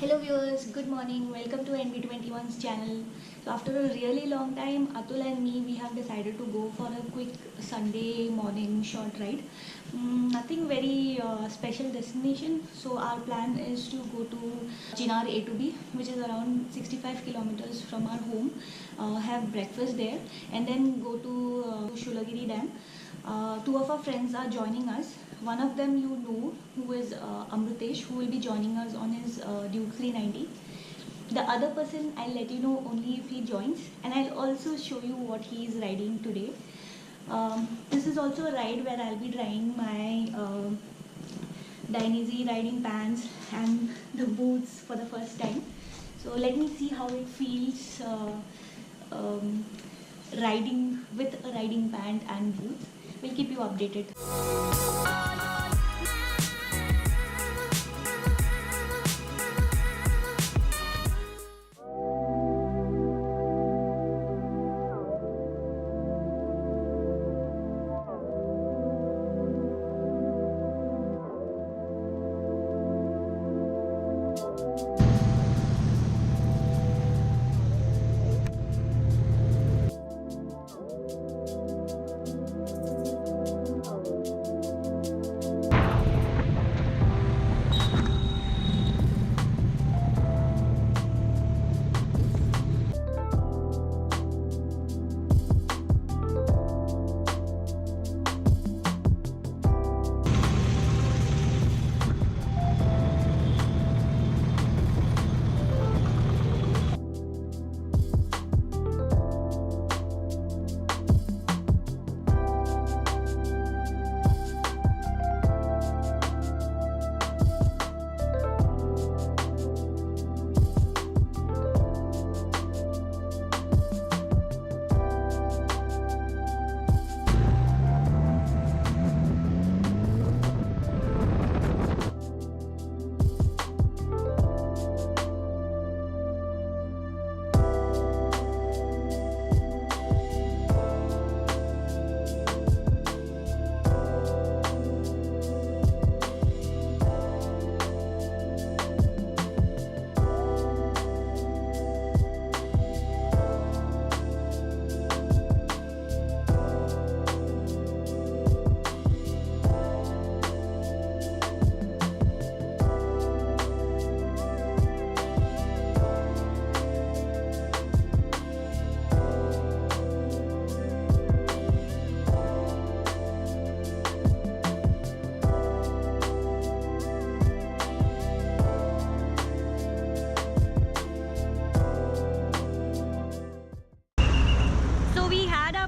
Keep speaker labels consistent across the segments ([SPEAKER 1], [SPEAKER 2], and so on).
[SPEAKER 1] Hello viewers, good morning. Welcome to NB21's channel. So after a really long time, Atul and me, we have decided to go for a quick Sunday morning short ride. Nothing very special destination. So our plan is to go to Chinar A to B, which is around 65 kilometers from our home. Have breakfast there and then go to Shoolagiri Dam. Two of our friends are joining us. One of them you know, who is Amritesh, who will be joining us on his Duke 390. The other person I'll let you know only if he joins, and I'll also show you what he is riding today. This is also a ride where I'll be trying my Dainese riding pants and the boots for the first time. So let me see how it feels riding with a riding pant and boots. We'll keep you updated.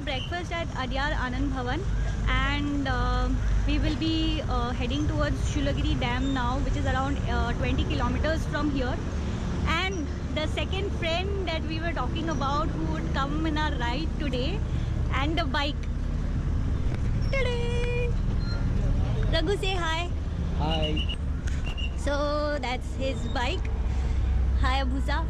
[SPEAKER 1] Breakfast at Adyar Anand Bhavan, and we will be heading towards Shoolagiri Dam now, which is around 20 kilometers from here. And the second friend that we were talking about who would come in our ride today, and the bike. Ta-da! Raghu, say hi.
[SPEAKER 2] Hi.
[SPEAKER 1] So that's his bike, Hayabusa.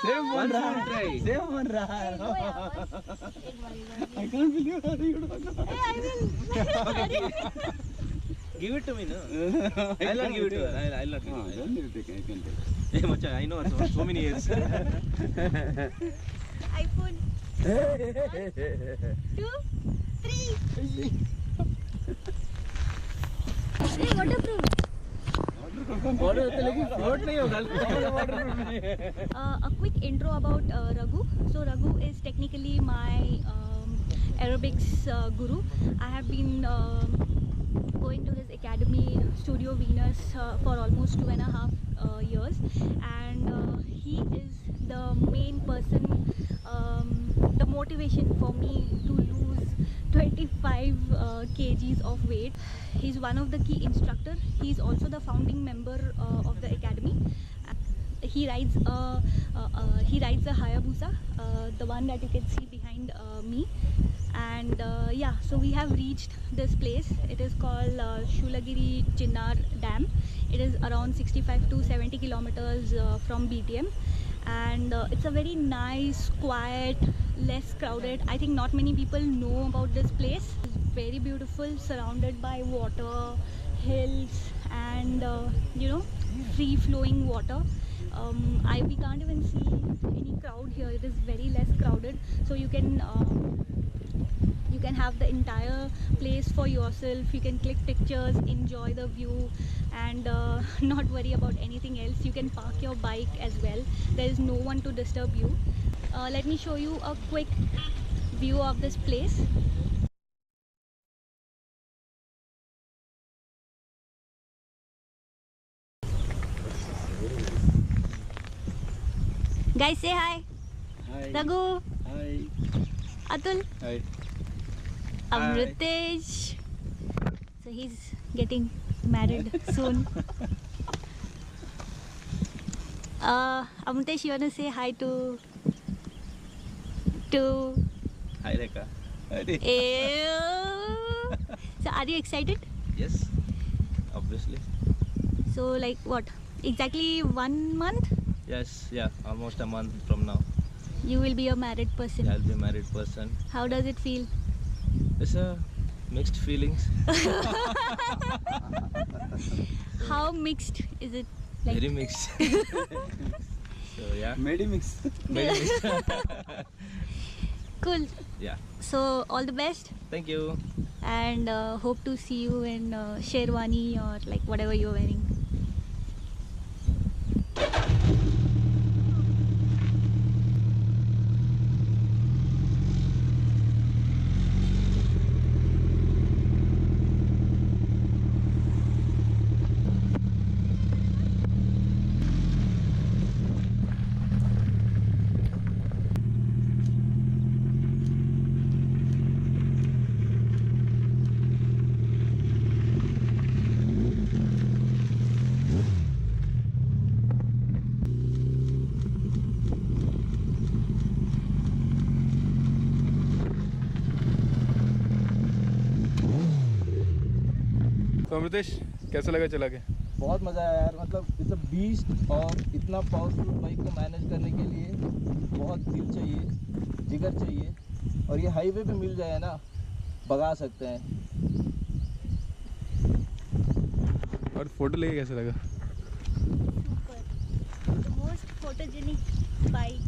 [SPEAKER 2] Same one try. Same one I can't believe how you don't know.
[SPEAKER 1] Hey, I will.
[SPEAKER 3] Give it to me, no? I'll not give it to her. I'll not give it to her.
[SPEAKER 2] Don't you take, I can take.
[SPEAKER 3] Hey, Macha, I know so many years.
[SPEAKER 1] iPhone. 1, 2, 3. Hey, waterproof.
[SPEAKER 3] Float nahi hoga.
[SPEAKER 1] A quick intro about Raghu. So Raghu is technically my aerobics guru. I have been going to his academy, Studio Venus, for almost 2.5 years, and he is the main person, the motivation for me to lose 25 kgs of weight. He's one of the key instructor. He's also the founding member of the academy. He rides a Hayabusa, the one that you can see behind me. And yeah, so we have reached this place. It is called Shoolagiri Dam. It is around 65 to 70 kilometers from BTM, and it's a very nice, quiet, less crowded. I think not many people know about this place. It's very beautiful, surrounded by water, hills, and you know, free flowing water. We can't even see any crowd here. It is very less crowded, so you can have the entire place for yourself. You can click pictures, enjoy the view, and not worry about anything else. You can park your bike as well. There is no one to disturb you. Let me show you a quick view of this place. Guys, say hi.
[SPEAKER 2] Hi.
[SPEAKER 1] Raghu.
[SPEAKER 2] Hi.
[SPEAKER 1] Atul.
[SPEAKER 2] Hi.
[SPEAKER 1] Amritesh. So he's getting married soon. Amritesh, you wanna say hi to
[SPEAKER 3] Hi, Rekha.
[SPEAKER 1] Ew. So are you excited?
[SPEAKER 3] Yes, obviously.
[SPEAKER 1] So like what? Exactly 1 month?
[SPEAKER 3] Yes, yeah, almost a month from now.
[SPEAKER 1] You will be a married person.
[SPEAKER 3] I'll be a married person.
[SPEAKER 1] How does it feel?
[SPEAKER 3] It's a mixed feelings.
[SPEAKER 1] How mixed is it? Like
[SPEAKER 3] Very mixed. So yeah,
[SPEAKER 2] Made him mix.
[SPEAKER 3] very mixed.
[SPEAKER 1] cool.
[SPEAKER 3] Yeah,
[SPEAKER 1] So all the best,
[SPEAKER 3] thank you.
[SPEAKER 1] and hope to see you in Sherwani or like whatever you're wearing.
[SPEAKER 4] तो अमृतेश कैसा लगा चला के?
[SPEAKER 5] बहुत मज़ा आया यार, मतलब इट्स अ बीस्ट, और इतना पावरफुल बाइक को मैनेज करने के लिए बहुत दिल चाहिए, जिगर चाहिए, और ये हाईवे पे मिल जाए ना, भगा सकते हैं।
[SPEAKER 4] और फोटो लेके कैसा लगा?
[SPEAKER 1] Super. The most photogenic bike